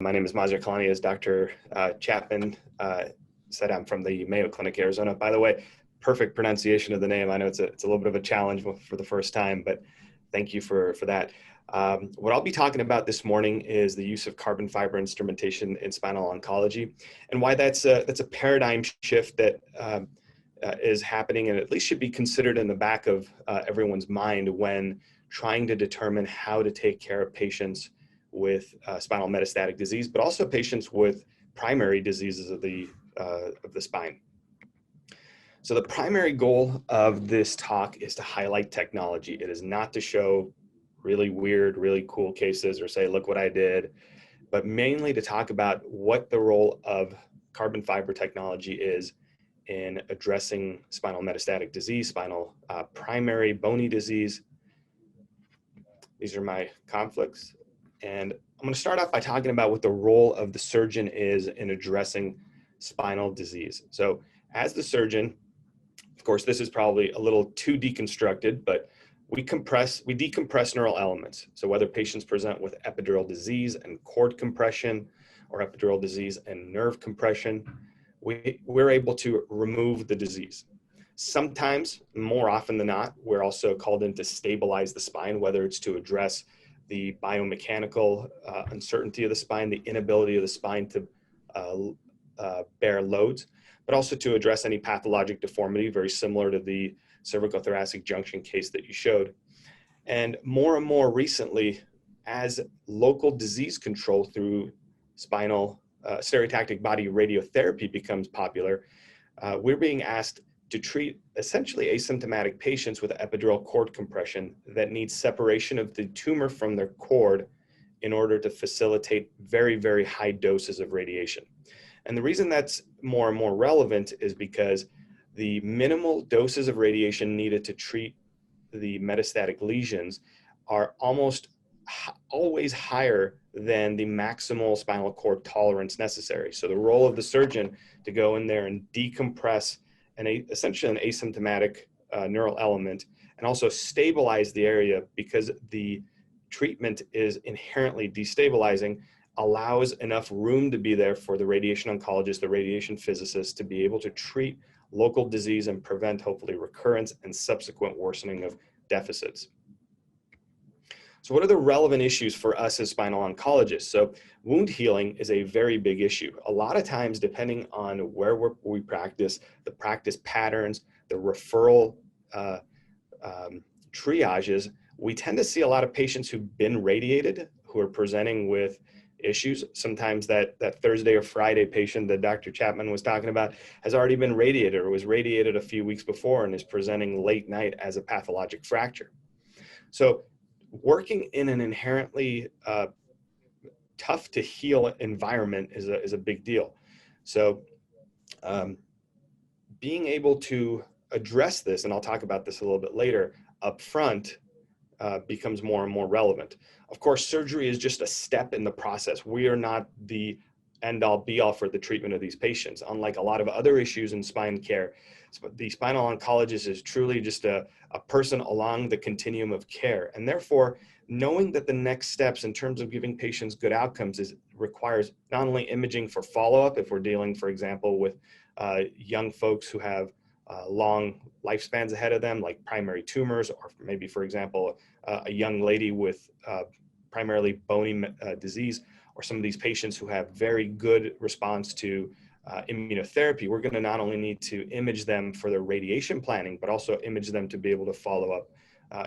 My name is Maziyar Kalani. As Dr. Chapman said, I'm from the Mayo Clinic, Arizona. By the way, perfect pronunciation of the name. I know it's a little bit of a challenge for the first time, but thank you for that. What I'll be talking about this morning is the use of carbon fiber instrumentation in spinal oncology, and why that's a paradigm shift that is happening, and at least should be considered in the back of everyone's mind when trying to determine how to take care of patients with spinal metastatic disease, but also patients with primary diseases of the spine. So the primary goal of this talk is to highlight technology. It is not to show really weird, really cool cases or say, look what I did, but mainly to talk about what the role of carbon fiber technology is in addressing spinal metastatic disease, spinal primary bony disease. These are my conflicts. And I'm going to start off by talking about what the role of the surgeon is in addressing spinal disease. So as the surgeon, of course, this is probably a little too deconstructed, but we decompress neural elements. So whether patients present with epidural disease and cord compression or epidural disease and nerve compression, we're able to remove the disease. Sometimes, more often than not, we're also called in to stabilize the spine, whether it's to address the biomechanical uncertainty of the spine, the inability of the spine to bear loads, but also to address any pathologic deformity, very similar to the cervical thoracic junction case that you showed. And more recently, as local disease control through spinal stereotactic body radiotherapy becomes popular, we're being asked to treat essentially asymptomatic patients with epidural cord compression that need separation of the tumor from their cord in order to facilitate very, very high doses of radiation. And the reason that's more and more relevant is because the minimal doses of radiation needed to treat the metastatic lesions are almost always higher than the maximal spinal cord tolerance necessary. So the role of the surgeon to go in there and decompress essentially an asymptomatic neural element and also stabilize the area, because the treatment is inherently destabilizing, allows enough room to be there for the radiation oncologist, the radiation physicist, to be able to treat local disease and prevent hopefully recurrence and subsequent worsening of deficits. So what are the relevant issues for us as spinal oncologists? So wound healing is a very big issue. A lot of times, depending on where we practice, the practice patterns, the referral triages, we tend to see a lot of patients who've been radiated, who are presenting with issues. Sometimes that Thursday or Friday patient that Dr. Chapman was talking about has already been radiated or was radiated a few weeks before and is presenting late night as a pathologic fracture. So working in an inherently tough to heal environment is a big deal. So being able to address this, and I'll talk about this a little bit later, up front becomes more and more relevant. Of course, surgery is just a step in the process. We are not the end-all be-all for the treatment of these patients. Unlike a lot of other issues in spine care, the spinal oncologist is truly just a person along the continuum of care. And therefore, knowing that the next steps in terms of giving patients good outcomes requires not only imaging for follow-up, if we're dealing, for example, with young folks who have long lifespans ahead of them, like primary tumors, or maybe, for example, a young lady with primarily bony disease, or some of these patients who have very good response to immunotherapy. We're going to not only need to image them for their radiation planning, but also image them to be able to follow up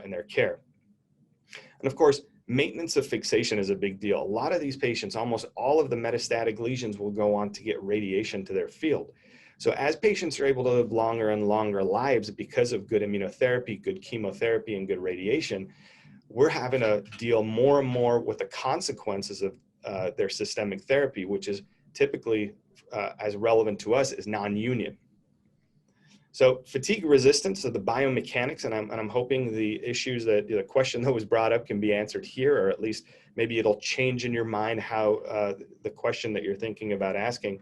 in their care. And of course, maintenance of fixation is a big deal. A lot of these patients, almost all of the metastatic lesions, will go on to get radiation to their field. So as patients are able to live longer and longer lives because of good immunotherapy, good chemotherapy, and good radiation, we're having to deal more and more with the consequences of their systemic therapy, which is typically, as relevant to us, is non-union. So fatigue resistance, so the biomechanics, and I'm hoping the issues the question that was brought up can be answered here, or at least maybe it'll change in your mind how the question that you're thinking about asking.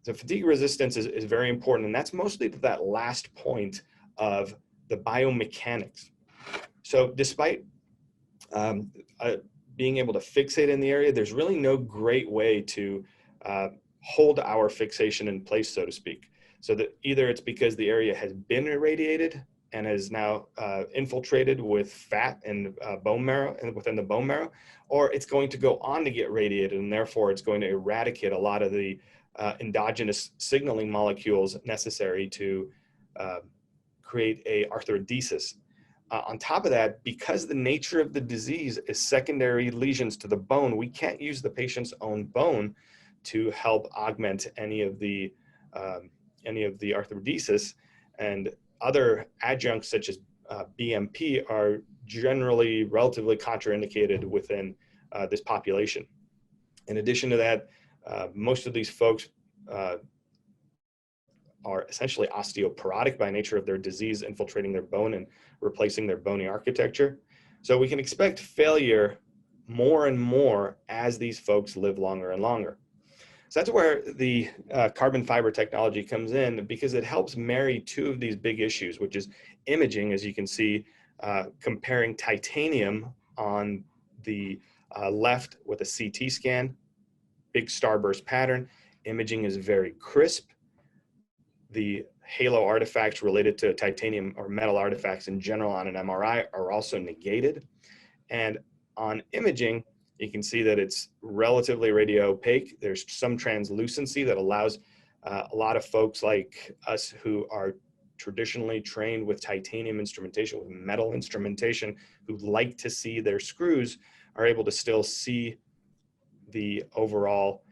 So fatigue resistance is very important, and that's mostly to that last point of the biomechanics. So despite being able to fixate in the area, there's really no great way to hold our fixation in place, so to speak. So that either it's because the area has been irradiated and is now infiltrated with fat and bone marrow and within the bone marrow, or it's going to go on to get radiated, and therefore it's going to eradicate a lot of the endogenous signaling molecules necessary to create a arthrodesis. On top of that, because the nature of the disease is secondary lesions to the bone, we can't use the patient's own bone to help augment any of the arthrodesis, and other adjuncts such as BMP are generally relatively contraindicated within this population. In addition to that, most of these folks are essentially osteoporotic by nature of their disease infiltrating their bone and replacing their bony architecture. So we can expect failure more and more as these folks live longer and longer. So that's where the carbon fiber technology comes in, because it helps marry two of these big issues, which is imaging, as you can see, comparing titanium on the left with a CT scan, big starburst pattern. Imaging is very crisp. The halo artifacts related to titanium or metal artifacts in general on an MRI are also negated. And on imaging, you can see that it's relatively radio opaque. There's some translucency that allows a lot of folks like us who are traditionally trained with titanium instrumentation, with metal instrumentation, who like to see their screws, are able to still see the overall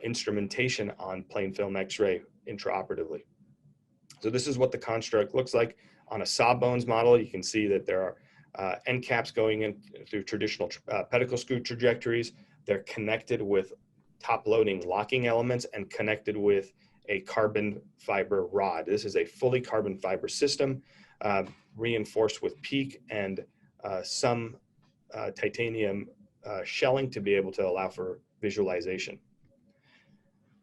instrumentation on plain film X-ray intraoperatively. So this is what the construct looks like on a sawbones model. You can see that there are end caps going in through traditional pedicle screw trajectories. They're connected with top loading locking elements and connected with a carbon fiber rod. This is a fully carbon fiber system, reinforced with PEEK and some titanium shelling to be able to allow for visualization.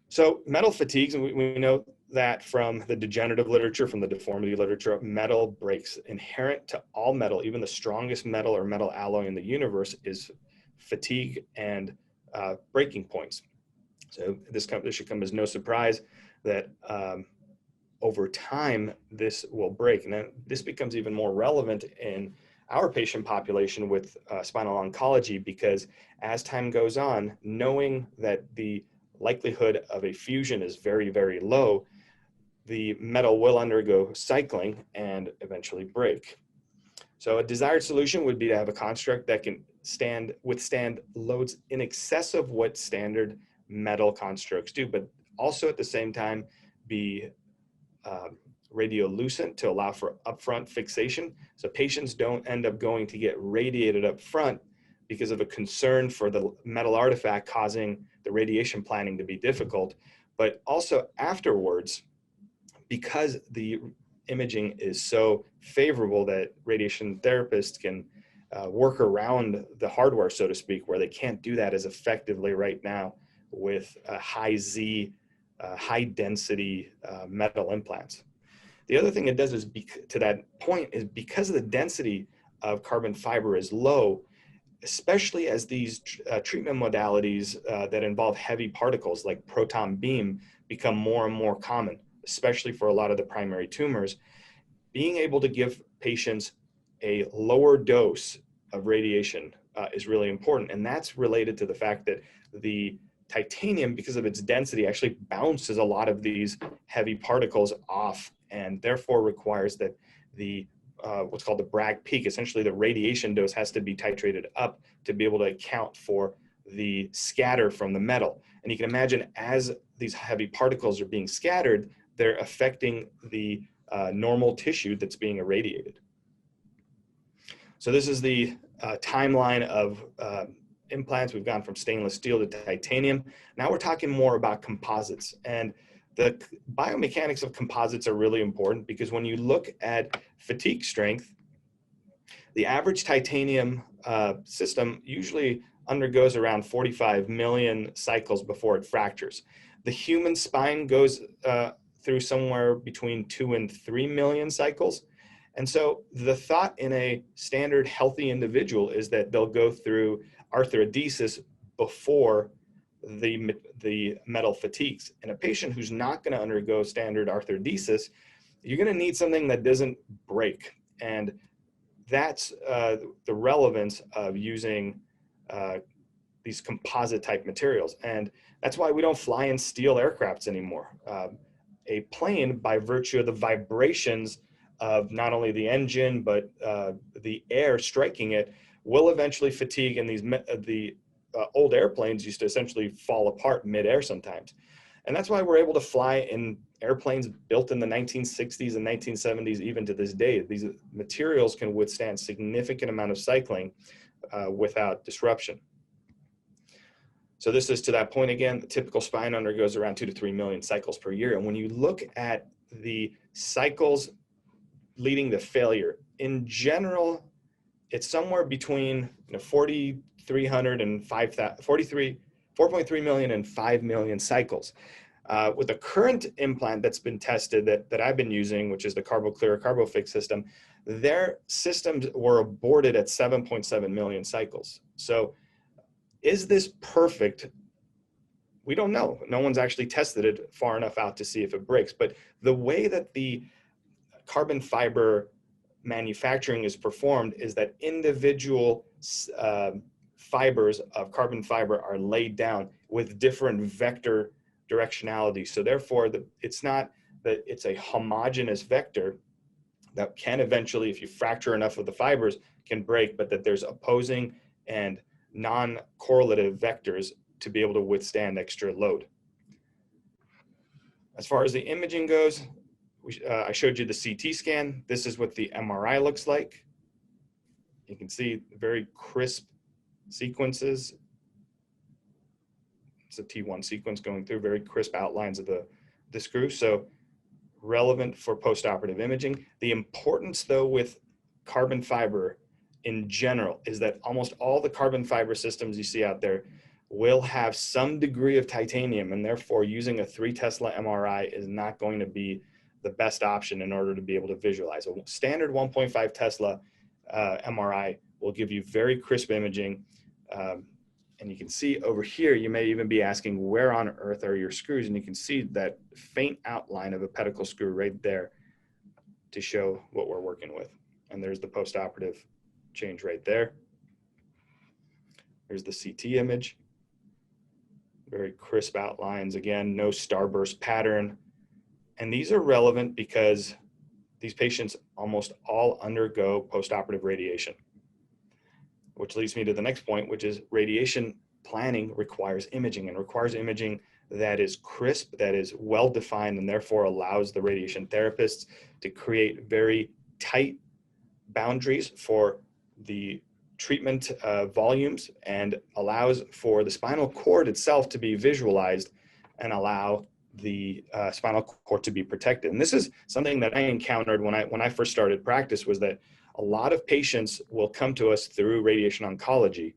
So metal fatigues, and we know that from the degenerative literature, from the deformity literature, metal breaks. Inherent to all metal, even the strongest metal or metal alloy in the universe, is fatigue and breaking points. So this should come as no surprise that over time this will break. And then this becomes even more relevant in our patient population with spinal oncology, because as time goes on, knowing that the likelihood of a fusion is very, very low, the metal will undergo cycling and eventually break. So a desired solution would be to have a construct that can withstand loads in excess of what standard metal constructs do, but also at the same time be radiolucent to allow for upfront fixation. So patients don't end up going to get radiated up front because of a concern for the metal artifact causing the radiation planning to be difficult, but also afterwards, because the imaging is so favorable that radiation therapists can work around the hardware, so to speak, where they can't do that as effectively right now with high density metal implants. The other thing it does is, to that point, is because of the density of carbon fiber is low, especially as these treatment modalities that involve heavy particles like proton beam become more and more common, especially for a lot of the primary tumors, being able to give patients a lower dose of radiation is really important. And that's related to the fact that the titanium, because of its density, actually bounces a lot of these heavy particles off, and therefore requires that the what's called the Bragg peak, essentially the radiation dose, has to be titrated up to be able to account for the scatter from the metal. And you can imagine as these heavy particles are being scattered, they're affecting the normal tissue that's being irradiated. So this is the timeline of implants. We've gone from stainless steel to titanium. Now we're talking more about composites. And the biomechanics of composites are really important, because when you look at fatigue strength, the average titanium system usually undergoes around 45 million cycles before it fractures. The human spine goes through somewhere between 2 and 3 million cycles. And so the thought in a standard healthy individual is that they'll go through arthrodesis before the metal fatigues. In a patient who's not going to undergo standard arthrodesis, you're going to need something that doesn't break. And that's the relevance of using these composite type materials. And that's why we don't fly in steel aircrafts anymore. A plane, by virtue of the vibrations of not only the engine, but the air striking it, will eventually fatigue. And the old airplanes used to essentially fall apart midair sometimes. And that's why we're able to fly in airplanes built in the 1960s and 1970s, even to this day. These materials can withstand significant amount of cycling without disruption. So this is to that point again, the typical spine undergoes around 2 to 3 million cycles per year. And when you look at the cycles leading to failure, in general, it's somewhere between 4.3 million and 5 million cycles. With the current implant that's been tested that I've been using, which is the CarboClear CarboFix system, their systems were aborted at 7.7 million cycles. So is this perfect? We don't know. No one's actually tested it far enough out to see if it breaks. But the way that the carbon fiber manufacturing is performed is that individual fibers of carbon fiber are laid down with different vector directionality. So therefore, it's not that it's a homogeneous vector that can eventually, if you fracture enough of the fibers, can break, but that there's opposing and non-correlative vectors to be able to withstand extra load. As far as the imaging goes, I showed you the CT scan. This is what the MRI looks like. You can see very crisp sequences. It's a T1 sequence going through, very crisp outlines of the screw. So relevant for postoperative imaging. The importance though with carbon fiber in general is that almost all the carbon fiber systems you see out there will have some degree of titanium, and therefore using a 3 Tesla MRI is not going to be the best option in order to be able to visualize. A standard 1.5 Tesla MRI will give you very crisp imaging. And you can see over here, you may even be asking, where on earth are your screws? And you can see that faint outline of a pedicle screw right there to show what we're working with. And there's the postoperative change right there. There's the CT image. Very crisp outlines. Again, no starburst pattern. And these are relevant because these patients almost all undergo postoperative radiation, which leads me to the next point, which is radiation planning requires imaging, and requires imaging that is crisp, that is well-defined, and therefore allows the radiation therapists to create very tight boundaries for the treatment volumes, and allows for the spinal cord itself to be visualized and allow the spinal cord to be protected. And this is something that I encountered when I first started practice, was that a lot of patients will come to us through radiation oncology,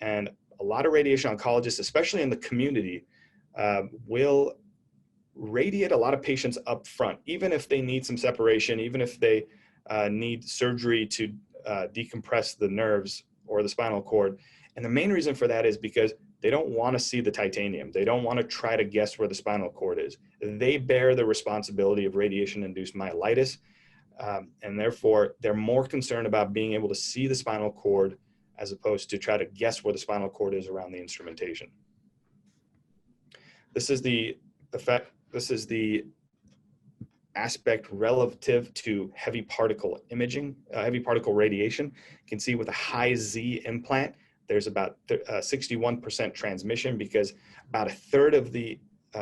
and a lot of radiation oncologists, especially in the community, will radiate a lot of patients up front, even if they need some separation, even if they need surgery to decompress the nerves or the spinal cord. And the main reason for that is because they don't want to see the titanium. They don't want to try to guess where the spinal cord is. They bear the responsibility of radiation-induced myelitis, and therefore they're more concerned about being able to see the spinal cord as opposed to try to guess where the spinal cord is around the instrumentation. This is the effect. This is the aspect relative to heavy particle imaging, heavy particle radiation. You can see with a high Z implant, there's about 61% transmission, because about a third of the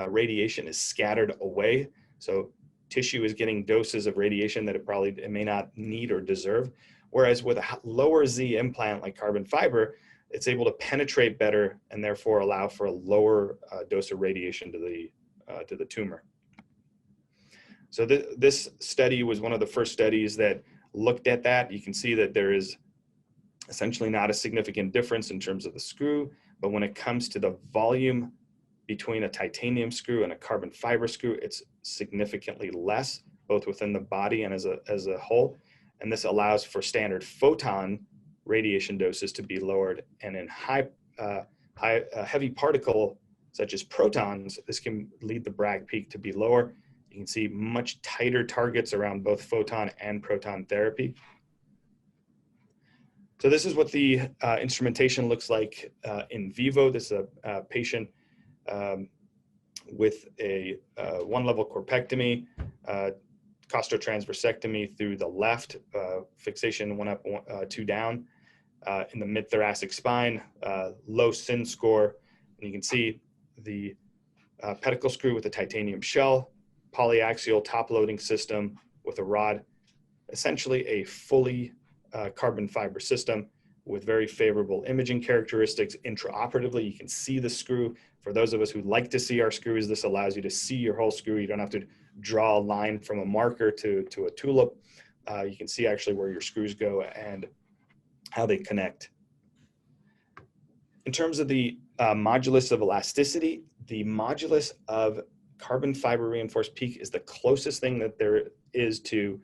radiation is scattered away. So tissue is getting doses of radiation that it may not need or deserve. Whereas with a lower Z implant like carbon fiber, it's able to penetrate better and therefore allow for a lower dose of radiation to the tumor. So this study was one of the first studies that looked at that. You can see that there is essentially not a significant difference in terms of the screw, but when it comes to the volume between a titanium screw and a carbon fiber screw, it's significantly less, both within the body and as a whole. And this allows for standard photon radiation doses to be lowered. And in heavy particle, such as protons, this can lead the Bragg peak to be lower. You can see much tighter targets around both photon and proton therapy. So this is what the instrumentation looks like in vivo. This is a patient with a one-level corpectomy, costotransversectomy through the left, fixation 1 up, 2 down, in the mid-thoracic spine, low SIN score. And you can see the pedicle screw with a titanium shell, polyaxial top-loading system with a rod, essentially a fully carbon fiber system with very favorable imaging characteristics. Intraoperatively, you can see the screw. For those of us who like to see our screws, this allows you to see your whole screw. You don't have to draw a line from a marker to a tulip. You can see actually where your screws go and how they connect. In terms of the modulus of elasticity, the modulus of carbon fiber reinforced peak is the closest thing that there is to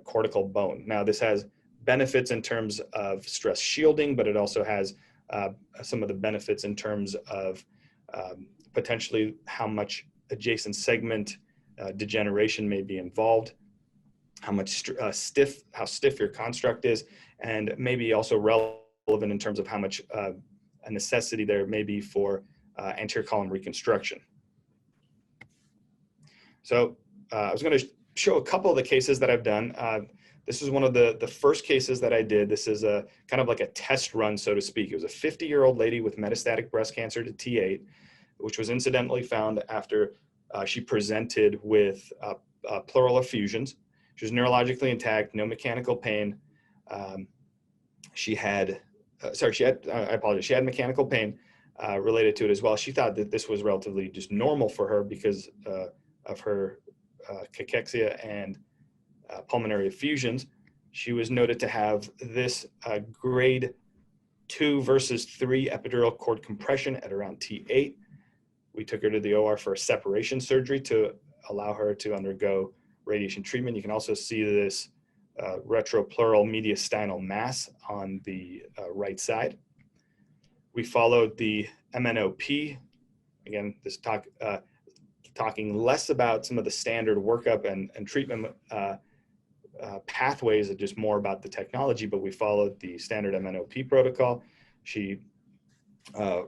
cortical bone. Now, this has benefits in terms of stress shielding, but it also has some of the benefits in terms of potentially how much adjacent segment degeneration may be involved, how stiff your construct is, and maybe also relevant in terms of how much a necessity there may be for anterior column reconstruction. So I was going to show a couple of the cases that I've done. This is one of the first cases that I did. This is a kind of like a test run, so to speak. It was a 50-year-old lady with metastatic breast cancer to T8, which was incidentally found after she presented with pleural effusions. She was neurologically intact, no mechanical pain. She had mechanical pain related to it as well. She thought that this was relatively just normal for her because of her cachexia and pulmonary effusions. She was noted to have this grade 2 versus 3 epidural cord compression at around T8. We took her to the OR for a separation surgery to allow her to undergo radiation treatment. You can also see this retropleural mediastinal mass on the right side. We followed the MNOP. Again, this talking less about some of the standard workup and treatment pathways and just more about the technology, but we followed the standard MNOP protocol. She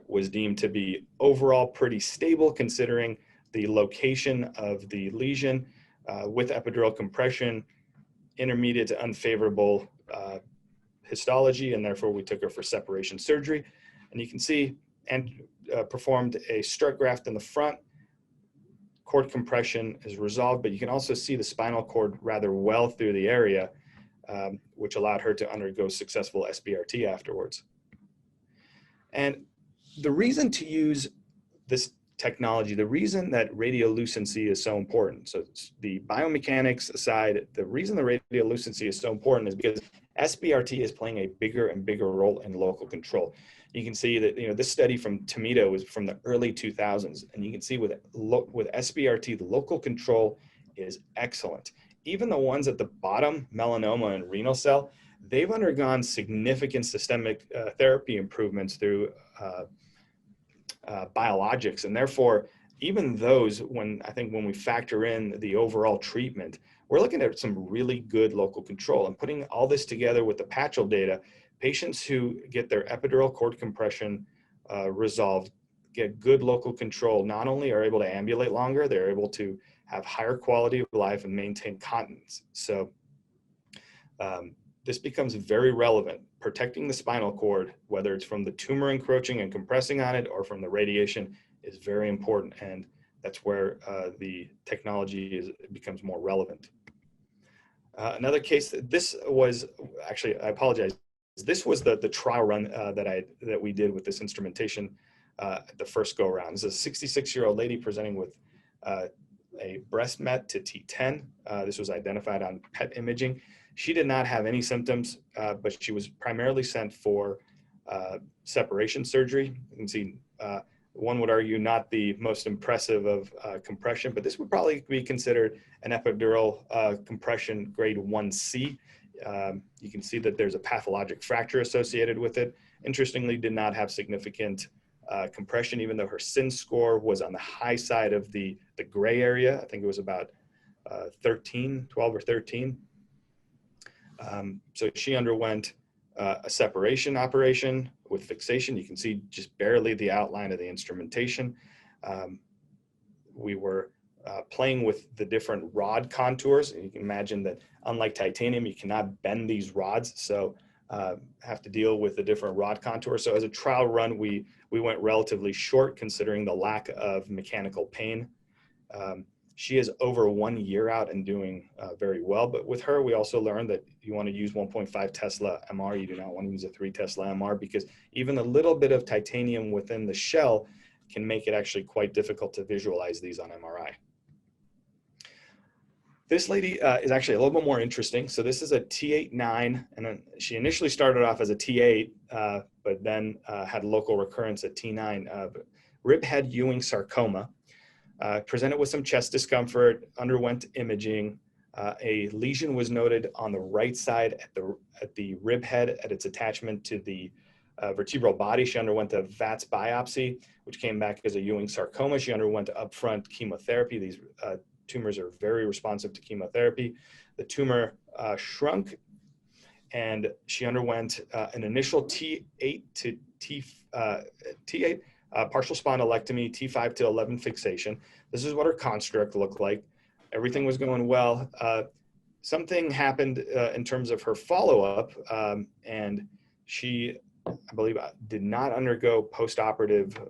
was deemed to be overall pretty stable considering the location of the lesion with epidural compression, intermediate to unfavorable histology, and therefore we took her for separation surgery. And you can see and performed a strut graft in the front. Cord compression is resolved, but you can also see the spinal cord rather well through the area, which allowed her to undergo successful SBRT afterwards. And the reason to use this technology, the reason that radiolucency is so important, so the biomechanics aside, the reason the radiolucency is so important is because SBRT is playing a bigger and bigger role in local control. You can see that, this study from Tomedo was from the early 2000s, and you can see with SBRT, the local control is excellent. Even the ones at the bottom, melanoma and renal cell, they've undergone significant systemic therapy improvements through biologics, and therefore, even those, when we factor in the overall treatment, we're looking at some really good local control. And putting all this together with the Patchel data, patients who get their epidural cord compression resolved get good local control, not only are able to ambulate longer, they're able to have higher quality of life and maintain continence. So this becomes very relevant. Protecting the spinal cord, whether it's from the tumor encroaching and compressing on it or from the radiation, is very important. And that's where the technology becomes more relevant. Another case, this was actually, I apologize, this was the trial run that we did with this instrumentation at the first go around. This is a 66-year-old lady presenting with a breast met to T10. This was identified on PET imaging. She did not have any symptoms, but she was primarily sent for separation surgery. You can see one would argue not the most impressive of compression, but this would probably be considered an epidural compression grade 1C. You can see that there's a pathologic fracture associated with it. Interestingly, did not have significant compression, even though her SIN score was on the high side of the gray area. I think it was about 12 or 13. So she underwent a separation operation with fixation. You can see just barely the outline of the instrumentation. We were playing with the different rod contours. And you can imagine that unlike titanium, you cannot bend these rods. So have to deal with the different rod contours. So as a trial run, we went relatively short considering the lack of mechanical pain. She is over 1 year out and doing very well. But with her, we also learned that you want to use 1.5 Tesla MR. You do not want to use a 3 Tesla MR because even a little bit of titanium within the shell can make it actually quite difficult to visualize these on MRI. This lady is actually a little bit more interesting. So this is a T8-9, and then she initially started off as a T8, but then had local recurrence at T9. Rib head Ewing sarcoma, presented with some chest discomfort, underwent imaging. A lesion was noted on the right side at the rib head at its attachment to the vertebral body. She underwent a VATS biopsy, which came back as a Ewing sarcoma. She underwent upfront chemotherapy. These tumors are very responsive to chemotherapy. The tumor shrunk, and she underwent an initial T8 to T8 partial spondylectomy, T5 to 11 fixation. This is what her construct looked like. Everything was going well. Something happened in terms of her follow-up, and she, I believe, did not undergo post-operative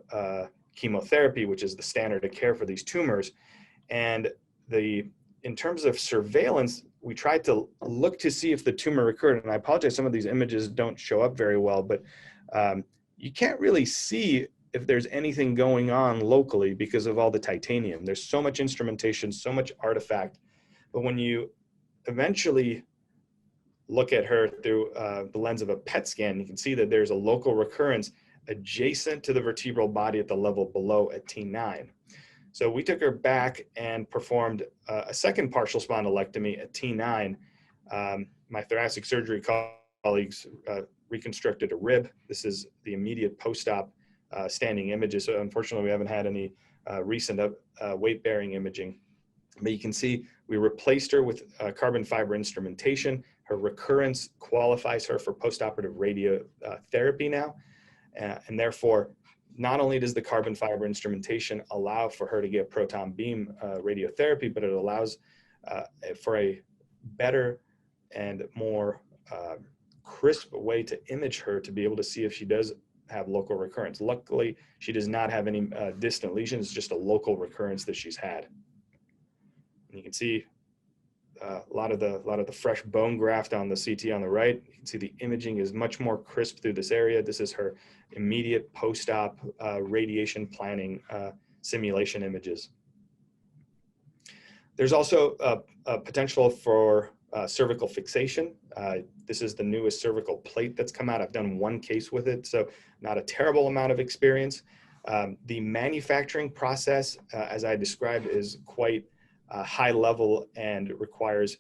chemotherapy, which is the standard of care for these tumors. And in terms of surveillance, we tried to look to see if the tumor recurred. And I apologize, some of these images don't show up very well, but you can't really see if there's anything going on locally because of all the titanium. There's so much instrumentation, so much artifact. But when you eventually look at her through the lens of a PET scan, you can see that there's a local recurrence adjacent to the vertebral body at the level below at T9. So we took her back and performed a second partial spondylectomy at T9. My thoracic surgery colleagues reconstructed a rib. This is the immediate post-op standing images. So unfortunately, we haven't had any recent weight-bearing imaging. But you can see we replaced her with carbon fiber instrumentation. Her recurrence qualifies her for post-operative radiotherapy now. And therefore, not only does the carbon fiber instrumentation allow for her to get proton beam radiotherapy, but it allows for a better and more crisp way to image her to be able to see if she does have local recurrence. Luckily, she does not have any distant lesions, just a local recurrence that she's had. And you can see a lot of the fresh bone graft on the CT on the right. You can see the imaging is much more crisp through this area. This is her immediate post-op radiation planning simulation images. There's also a potential for cervical fixation. This is the newest cervical plate that's come out. I've done one case with it, so not a terrible amount of experience. The manufacturing process, as I described, is quite high level and requires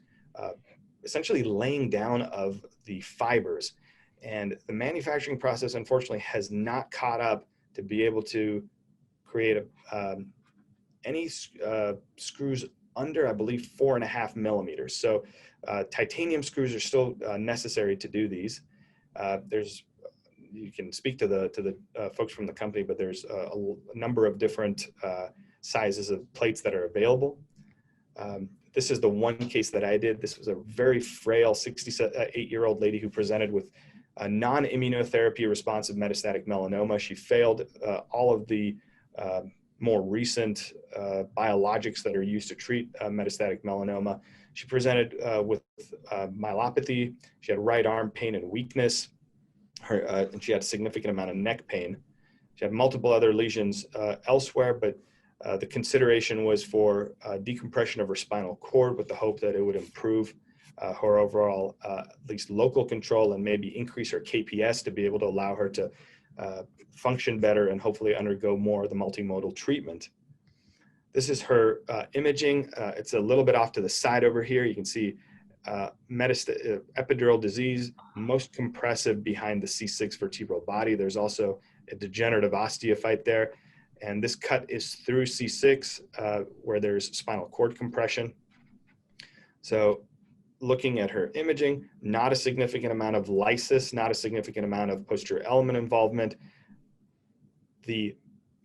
essentially laying down of the fibers. And the manufacturing process, unfortunately, has not caught up to be able to create any screws under, I believe, 4.5 millimeters. So titanium screws are still necessary to do these. You can speak to the folks from the company, but there's a number of different sizes of plates that are available. This is the one case that I did. This was a very frail 68-year-old lady who presented with a non-immunotherapy responsive metastatic melanoma. She failed all of the more recent biologics that are used to treat metastatic melanoma. She presented with myelopathy. She had right arm pain and weakness. And she had a significant amount of neck pain. She had multiple other lesions elsewhere, but the consideration was for decompression of her spinal cord with the hope that it would improve her overall, at least local control, and maybe increase her KPS to be able to allow her to function better and hopefully undergo more of the multimodal treatment. This is her imaging. It's a little bit off to the side over here. You can see epidural disease, most compressive behind the C6 vertebral body. There's also a degenerative osteophyte there. And this cut is through C6 where there's spinal cord compression. So looking at her imaging, not a significant amount of lysis, not a significant amount of posterior element involvement. The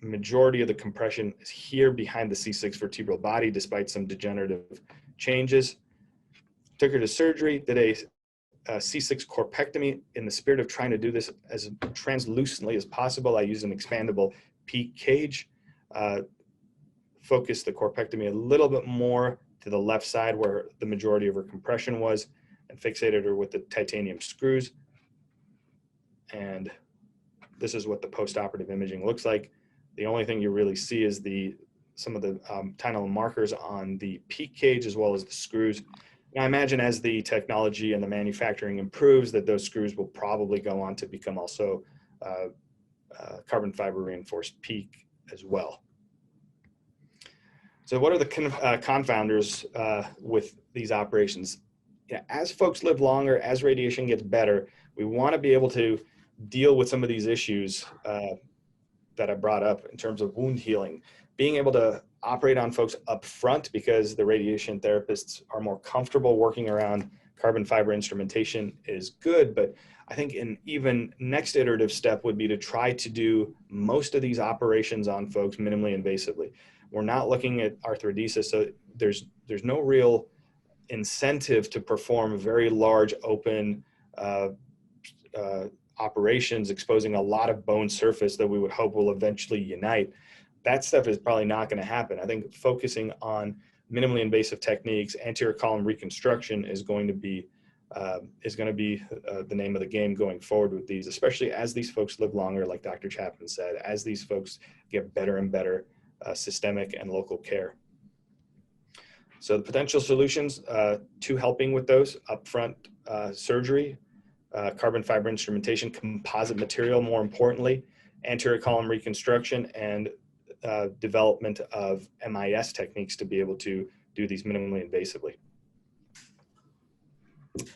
majority of the compression is here behind the C6 vertebral body, despite some degenerative changes. Took her to surgery, did a C6 corpectomy. In the spirit of trying to do this as translucently as possible, I used an expandable PEEK cage. Focused the corpectomy a little bit more to the left side where the majority of her compression was, and fixated her with the titanium screws. And this is what the post-operative imaging looks like. The only thing you really see is some of the tiny markers on the PEEK cage as well as the screws. And I imagine as the technology and the manufacturing improves, that those screws will probably go on to become also carbon fiber reinforced PEEK as well. So what are the confounders with these operations? Yeah, as folks live longer, as radiation gets better, we want to be able to deal with some of these issues that I brought up in terms of wound healing. Being able to operate on folks up front because the radiation therapists are more comfortable working around carbon fiber instrumentation is good, but I think an even next iterative step would be to try to do most of these operations on folks minimally invasively. We're not looking at arthrodesis, so there's no real incentive to perform very large open operations exposing a lot of bone surface that we would hope will eventually unite. That stuff is probably not going to happen. I think focusing on minimally invasive techniques, anterior column reconstruction is going to be the name of the game going forward with these, especially as these folks live longer, like Dr. Chapman said, as these folks get better and better systemic and local care. So the potential solutions to helping with those: upfront surgery, carbon fiber instrumentation, composite material, more importantly, anterior column reconstruction, and development of MIS techniques to be able to do these minimally invasively.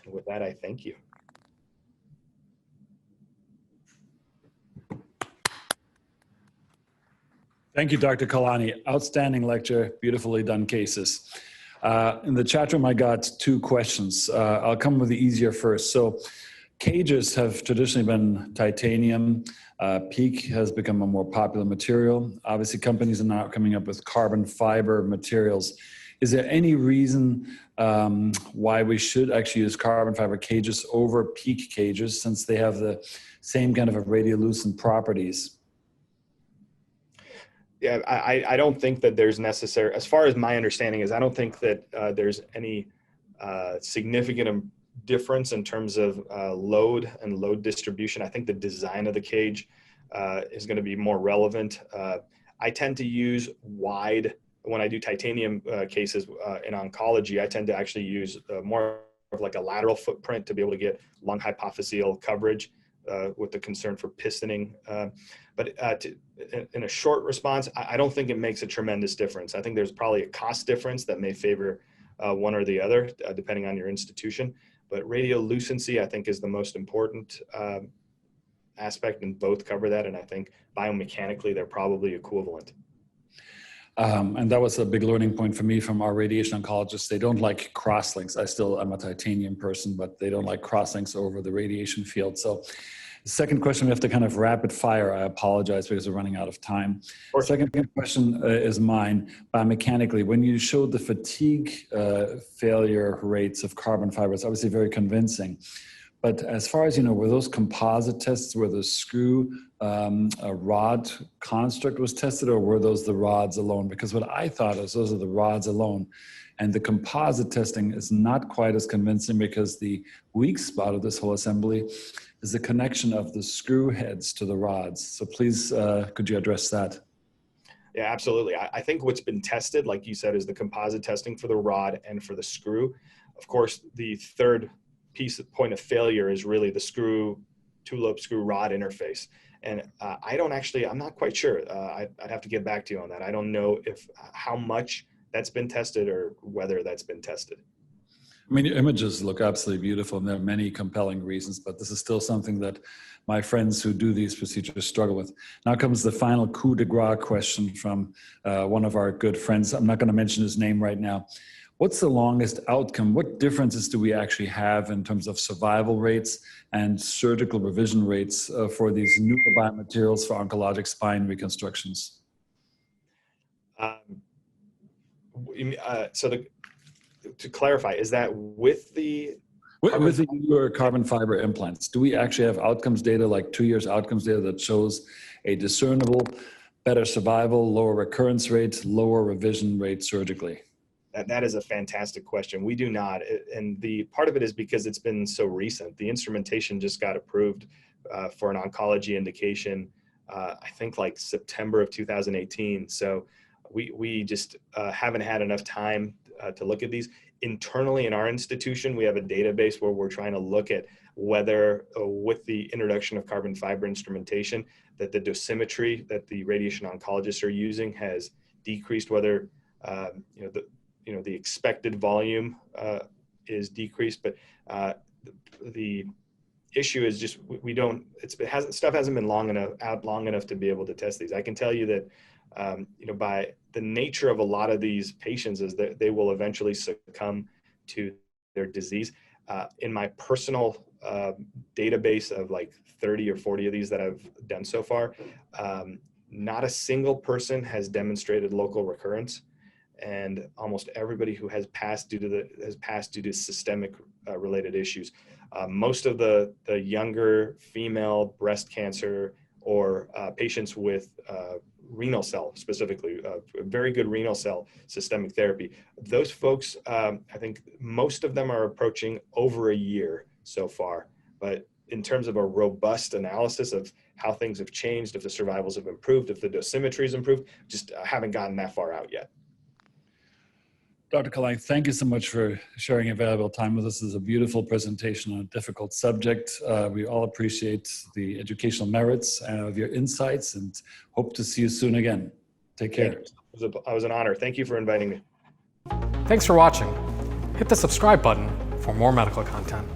And with that, I thank you. Thank you, Dr. Kalani. Outstanding lecture, beautifully done cases. In the chat room, I got two questions. I'll come with the easier first. So cages have traditionally been titanium. PEEK has become a more popular material. Obviously, companies are now coming up with carbon fiber materials. Is there any reason why we should actually use carbon fiber cages over PEEK cages, since they have the same kind of a radiolucent properties? Yeah, I don't think that there's necessary, as far as my understanding is, I don't think that there's any significant difference in terms of load and load distribution. I think the design of the cage is going to be more relevant. I tend to use wide, when I do titanium cases in oncology, I tend to actually use more of like a lateral footprint to be able to get lung hypophyseal coverage with the concern for pistoning. But in a short response, I don't think it makes a tremendous difference. I think there's probably a cost difference that may favor one or the other, depending on your institution. But radiolucency, I think, is the most important aspect, and both cover that. And I think biomechanically, they're probably equivalent. And that was a big learning point for me from our radiation oncologists. They don't like crosslinks. I'm a titanium person, but they don't like crosslinks over the radiation field. So the second question, we have to kind of rapid fire. I apologize because we're running out of time. Second question is mine. Biomechanically, when you showed the fatigue failure rates of carbon fibers, obviously very convincing. But as far as you know, were those composite tests where the screw a rod construct was tested, or were those the rods alone? Because what I thought is those are the rods alone. And the composite testing is not quite as convincing, because the weak spot of this whole assembly is the connection of the screw heads to the rods. So please, could you address that? Yeah, absolutely. I think what's been tested, like you said, is the composite testing for the rod and for the screw. Of course, the third point of failure is really the two-lobe screw rod interface. And I'm not quite sure. I'd have to get back to you on that. I don't know how much that's been tested or whether that's been tested. I mean, your images look absolutely beautiful, and there are many compelling reasons, but this is still something that my friends who do these procedures struggle with. Now comes the final coup de grace question from one of our good friends. I'm not going to mention his name right now. What's the longest outcome? What differences do we actually have in terms of survival rates and surgical revision rates for these new biomaterials for oncologic spine reconstructions? To clarify, is that with the with the newer carbon fiber implants? Do we actually have outcomes data, like 2 years outcomes data, that shows a discernible better survival, lower recurrence rates, lower revision rates surgically? That is a fantastic question. We do not. And the part of it is because it's been so recent. The instrumentation just got approved for an oncology indication, I think like September of 2018. So we just haven't had enough time to look at these. Internally in our institution, we have a database where we're trying to look at whether with the introduction of carbon fiber instrumentation, that the dosimetry that the radiation oncologists are using has decreased, whether the expected volume is decreased, but the issue is just stuff hasn't been long enough to be able to test these. I can tell you that by the nature of a lot of these patients is that they will eventually succumb to their disease. In my personal database of like 30 or 40 of these that I've done so far, not a single person has demonstrated local recurrence. And almost everybody who has passed due to systemic related issues. Most of the younger female breast cancer or patients with renal cell, specifically very good renal cell systemic therapy, those folks, I think most of them are approaching over a year so far. But in terms of a robust analysis of how things have changed, if the survivals have improved, if the dosimetry has improved, just haven't gotten that far out yet. Dr. Kalani, thank you so much for sharing your valuable time with us. This is a beautiful presentation on a difficult subject. We all appreciate the educational merits of your insights and hope to see you soon again. Take care. It was an honor. Thank you for inviting me. Thanks for watching. Hit the subscribe button for more medical content.